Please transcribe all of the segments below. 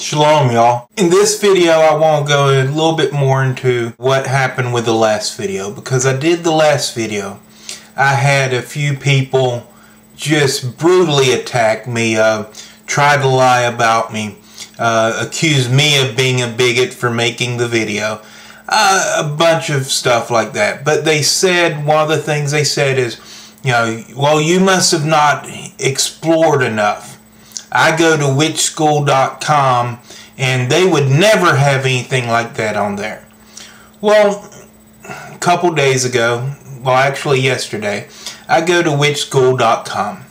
Shalom, y'all. In this video, I want to go a little bit more into what happened with the last video, because I did the last video. I had a few people just brutally attack me, try to lie about me, accuse me of being a bigot for making the video, a bunch of stuff like that. But they said, one of the things they said is, well, you must have not explored enough. I go to witchschool.com and they would never have anything like that on there. Well, a couple days ago, well actually yesterday, I go to witchschool.com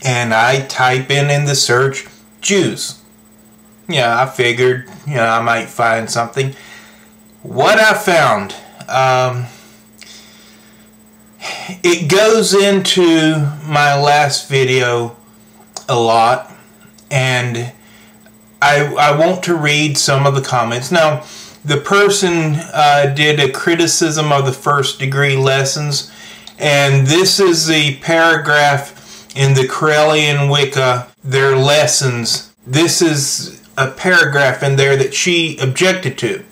and I type in the search Jews. I figured, I might find something. What I found, it goes into my last video a lot. And I want to read some of the comments. Now, the person did a criticism of the first degree lessons, and this is the paragraph in the Correllian Wicca, their lessons. This is a paragraph in there that she objected to.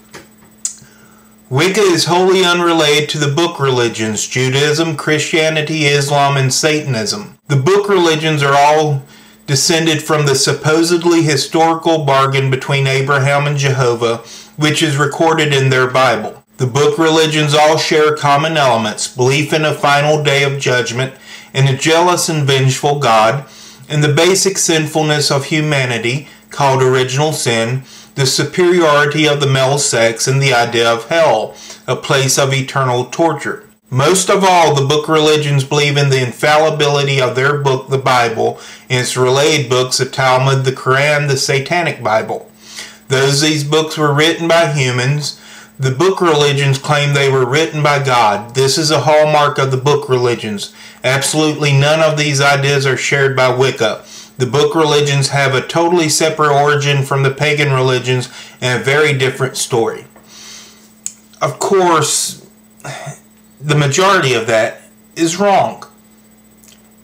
Wicca is wholly unrelated to the book religions, Judaism, Christianity, Islam, and Satanism. The book religions are all descended from the supposedly historical bargain between Abraham and Jehovah, which is recorded in their Bible. The book religions all share common elements: belief in a final day of judgment, and a jealous and vengeful God, and the basic sinfulness of humanity, called original sin, the superiority of the male sex, and the idea of hell, a place of eternal torture. Most of all, the book religions believe in the infallibility of their book, the Bible, and its related books, the Talmud, the Quran, the Satanic Bible. Though these books were written by humans, the book religions claim they were written by God. This is a hallmark of the book religions. Absolutely none of these ideas are shared by Wicca. The book religions have a totally separate origin from the pagan religions and a very different story. Of course, the majority of that is wrong.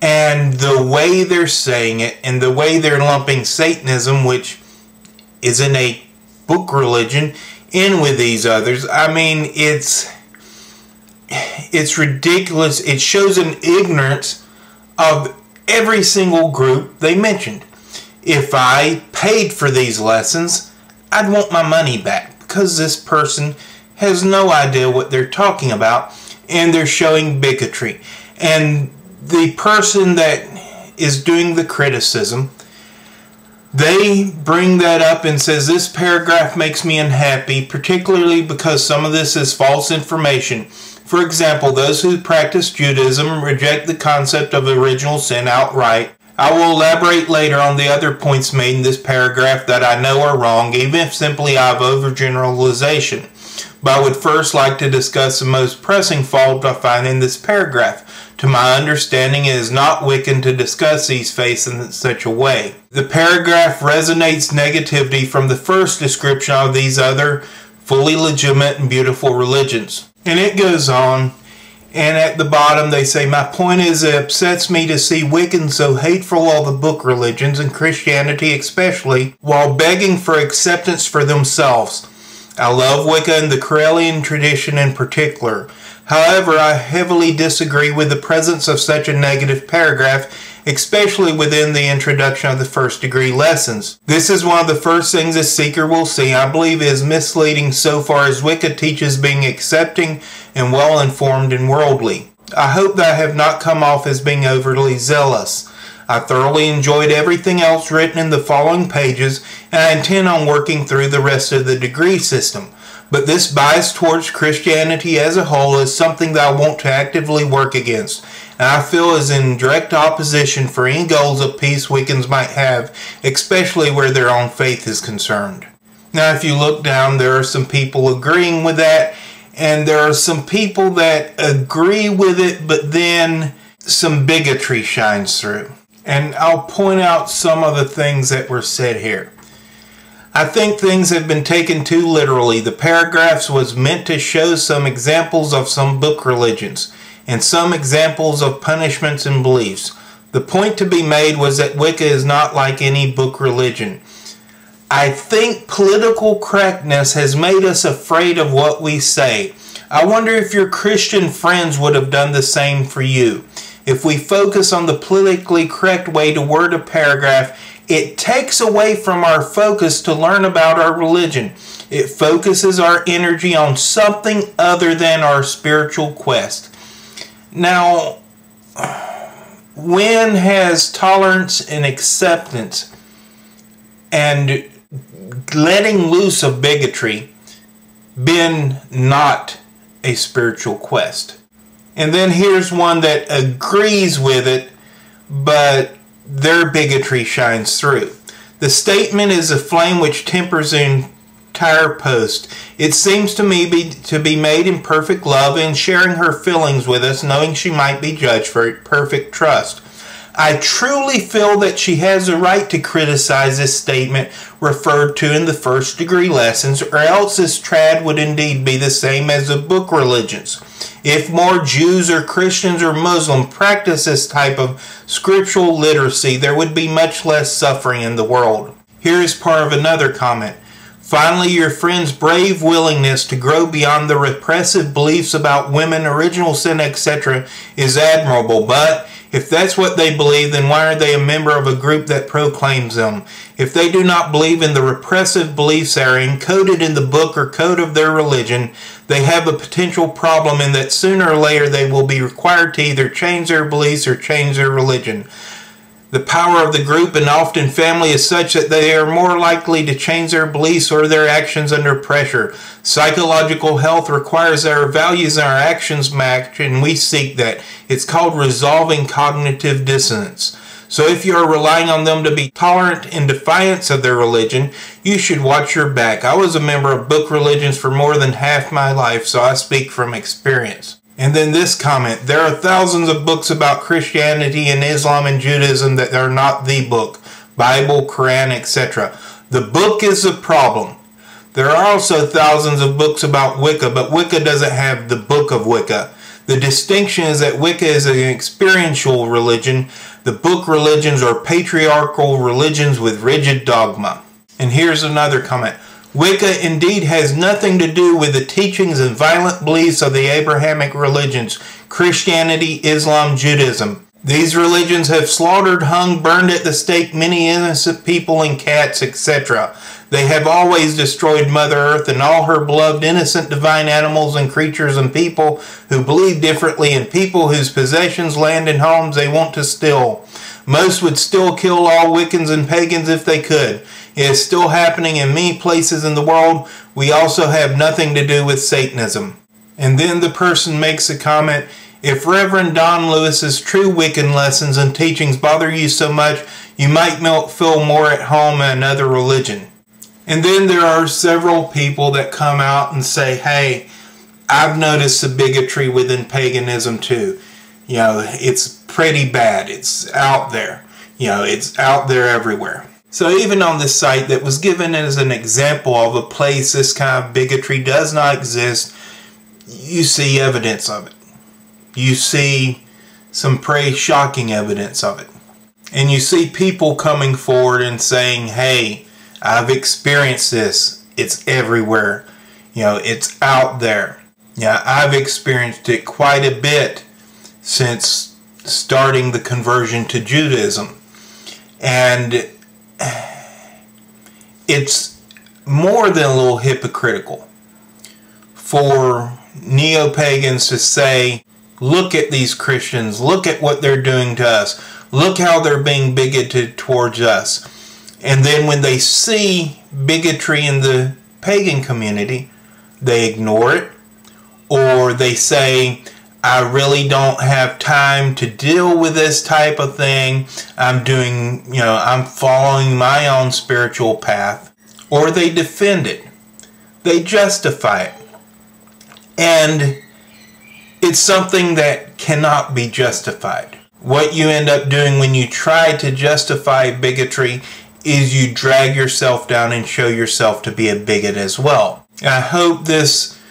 And the way they're saying it, and the way they're lumping Satanism, which isn't a book religion, in with these others, I mean, it's ridiculous. It shows an ignorance of every single group they mentioned. If I paid for these lessons, I'd want my money back, because this person has no idea what they're talking about, and they're showing bigotry. And the person that is doing the criticism, they bring that up and says, this paragraph makes me unhappy, particularly because some of this is false information. For example, those who practice Judaism reject the concept of original sin outright. I will elaborate later on the other points made in this paragraph that I know are wrong, even if simply I have overgeneralization. But I would first like to discuss the most pressing fault I find in this paragraph. To my understanding, it is not Wiccan to discuss these faiths in such a way. The paragraph resonates negativity from the first description of these other fully legitimate and beautiful religions. And it goes on, and at the bottom they say, my point is, it upsets me to see Wiccans so hateful of the book religions, and Christianity especially, while begging for acceptance for themselves. I love Wicca and the Correllian tradition in particular. However, I heavily disagree with the presence of such a negative paragraph, especially within the introduction of the first degree lessons. This is one of the first things a seeker will see. I believe it is misleading so far as Wicca teaches being accepting and well-informed and worldly. I hope that I have not come off as being overly zealous. I thoroughly enjoyed everything else written in the following pages, and I intend on working through the rest of the degree system. But this bias towards Christianity as a whole is something that I want to actively work against, and I feel is in direct opposition for any goals of peace Wiccans might have, especially where their own faith is concerned. Now, if you look down, there are some people agreeing with that, and there are some people that agree with it, but then some bigotry shines through. And I'll point out some of the things that were said here. I think things have been taken too literally. The paragraphs was meant to show some examples of some book religions and some examples of punishments and beliefs. The point to be made was that Wicca is not like any book religion. I think political correctness has made us afraid of what we say. I wonder if your Christian friends would have done the same for you. If we focus on the politically correct way to word a paragraph, it takes away from our focus to learn about our religion. It focuses our energy on something other than our spiritual quest. Now, when has tolerance and acceptance and letting loose of bigotry been not a spiritual quest? And then here's one that agrees with it, but their bigotry shines through. The statement is a flame which tempers the entire post. It seems to me to be made in perfect love and sharing her feelings with us, knowing she might be judged for perfect trust. I truly feel that she has a right to criticize this statement referred to in the first degree lessons, or else this trad would indeed be the same as the book religions. If more Jews or Christians or Muslims practice this type of scriptural literacy, there would be much less suffering in the world. Here is part of another comment. Finally, your friend's brave willingness to grow beyond the repressive beliefs about women, original sin, etc. is admirable, but if that's what they believe, then why are they a member of a group that proclaims them? If they do not believe in the repressive beliefs that are encoded in the book or code of their religion, they have a potential problem in that sooner or later they will be required to either change their beliefs or change their religion. The power of the group and often family is such that they are more likely to change their beliefs or their actions under pressure. Psychological health requires that our values and our actions match, and we seek that. It's called resolving cognitive dissonance. So if you are relying on them to be tolerant in defiance of their religion, you should watch your back. I was a member of book religions for more than half my life, so I speak from experience. And then this comment, there are thousands of books about Christianity and Islam and Judaism that are not the book, Bible, Quran, etc. The book is the problem. There are also thousands of books about Wicca, but Wicca doesn't have the book of Wicca. The distinction is that Wicca is an experiential religion. The book religions are patriarchal religions with rigid dogma. And here's another comment. Wicca indeed has nothing to do with the teachings and violent beliefs of the Abrahamic religions, Christianity, Islam, Judaism. These religions have slaughtered, hung, burned at the stake many innocent people and cats, etc. They have always destroyed Mother Earth and all her beloved innocent divine animals and creatures and people who believe differently and people whose possessions, land, and homes they want to steal. Most would still kill all Wiccans and pagans if they could. It is still happening in many places in the world. We also have nothing to do with Satanism. And then the person makes a comment, if Reverend Don Lewis's true Wiccan lessons and teachings bother you so much, you might feel more at home in another religion. And then there are several people that come out and say, hey, I've noticed the bigotry within paganism too. You know, it's pretty bad. It's out there. You know, it's out there everywhere. So even on this site that was given as an example of a place this kind of bigotry does not exist, you see evidence of it. You see some pretty shocking evidence of it. And you see people coming forward and saying, hey, I've experienced this. It's everywhere. You know, it's out there. Yeah, I've experienced it quite a bit since starting the conversion to Judaism. And it's more than a little hypocritical for neo-pagans to say, look at these Christians, look at what they're doing to us, look how they're being bigoted towards us. And then when they see bigotry in the pagan community, they ignore it, or they say, I really don't have time to deal with this type of thing. I'm following my own spiritual path. Or they defend it. They justify it. And it's something that cannot be justified. What you end up doing when you try to justify bigotry is you drag yourself down and show yourself to be a bigot as well. I hope this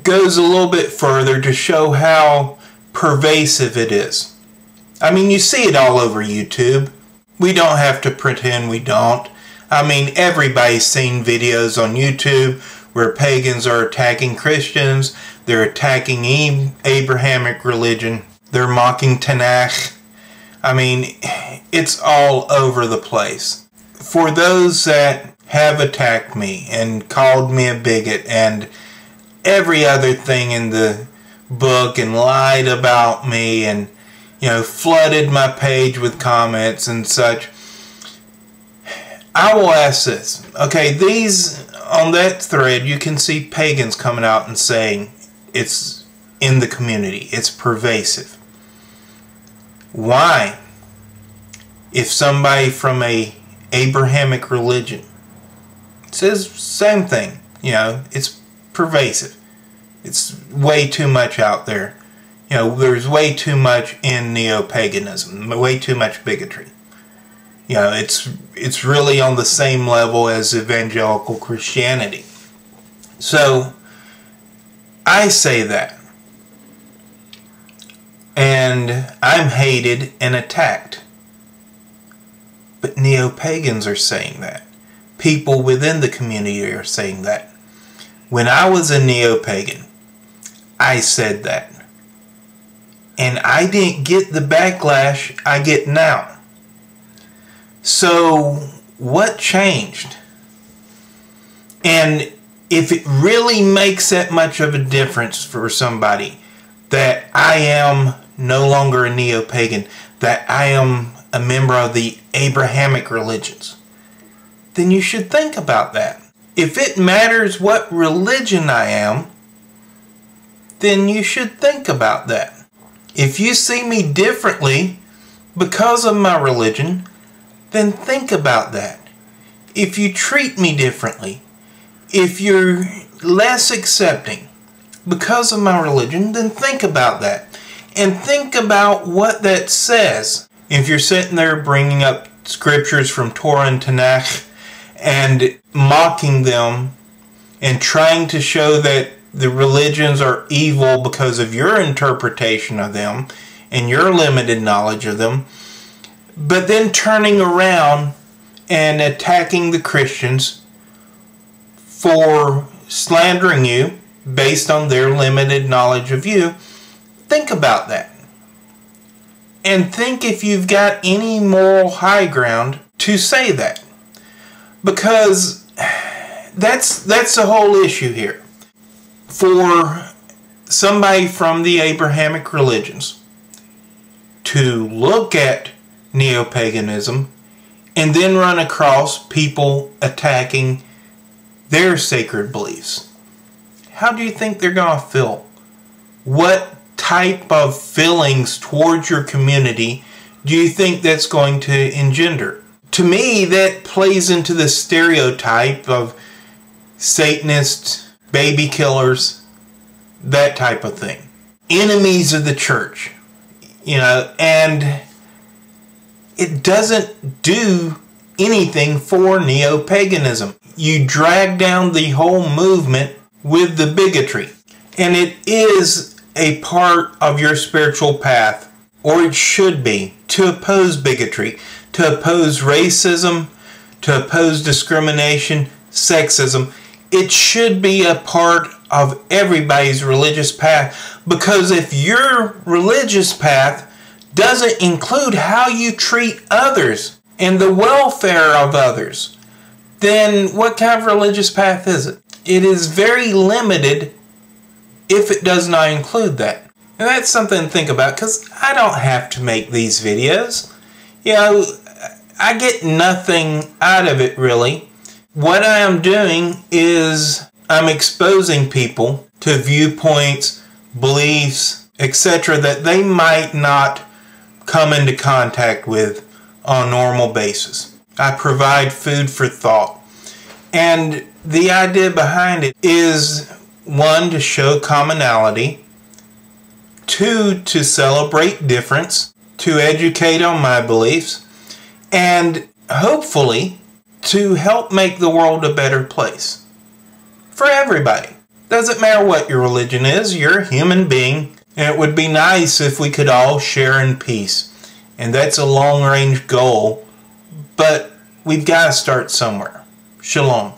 goes a little bit further to show how pervasive it is. I mean, you see it all over YouTube. We don't have to pretend we don't. I mean, everybody's seen videos on YouTube where pagans are attacking Christians, they're attacking Abrahamic religion, they're mocking Tanakh. I mean, it's all over the place. For those that have attacked me and called me a bigot and every other thing in the book and lied about me and, you know, flooded my page with comments and such, I will ask this. Okay, these, on that thread, you can see pagans coming out and saying it's in the community, it's pervasive. Why? If somebody from a Abrahamic religion says same thing, you know, it's pervasive. It's way too much out there. You know, there's way too much in NeoPaganism, way too much bigotry. You know, it's really on the same level as evangelical Christianity. So, I say that. And I'm hated and attacked. But neo-pagans are saying that. People within the community are saying that. When I was a neo-pagan, I said that. And I didn't get the backlash I get now. So, what changed? And if it really makes that much of a difference for somebody that I am no longer a neo-pagan, that I am a member of the Abrahamic religions, then you should think about that. If it matters what religion I am, then you should think about that. If you see me differently because of my religion, then think about that. If you treat me differently, if you're less accepting because of my religion, then think about that. And think about what that says. If you're sitting there bringing up scriptures from Torah and Tanakh and mocking them and trying to show that the religions are evil because of your interpretation of them and your limited knowledge of them, but then turning around and attacking the Christians for slandering you based on their limited knowledge of you, think about that. And think if you've got any moral high ground to say that. Because that's the whole issue here. For somebody from the Abrahamic religions to look at neo-paganism and then run across people attacking their sacred beliefs, how do you think they're going to feel? What type of feelings towards your community do you think that's going to engender? To me, that plays into the stereotype of Satanists, baby killers, that type of thing. Enemies of the church, you know, and it doesn't do anything for neo-paganism. You drag down the whole movement with the bigotry. And it is a part of your spiritual path, or it should be, to oppose bigotry, to oppose racism, to oppose discrimination, sexism. It should be a part of everybody's religious path, because if your religious path doesn't include how you treat others and the welfare of others, then what kind of religious path is it? It is very limited if it does not include that. And that's something to think about, because I don't have to make these videos. You know, I get nothing out of it really. What I am doing is I'm exposing people to viewpoints, beliefs, etc. that they might not come into contact with on a normal basis. I provide food for thought. And the idea behind it is, one, to show commonality, two, to celebrate difference, to educate on my beliefs, and hopefully to help make the world a better place for everybody. Doesn't matter what your religion is, you're a human being, and it would be nice if we could all share in peace. And that's a long-range goal, but we've got to start somewhere. Shalom.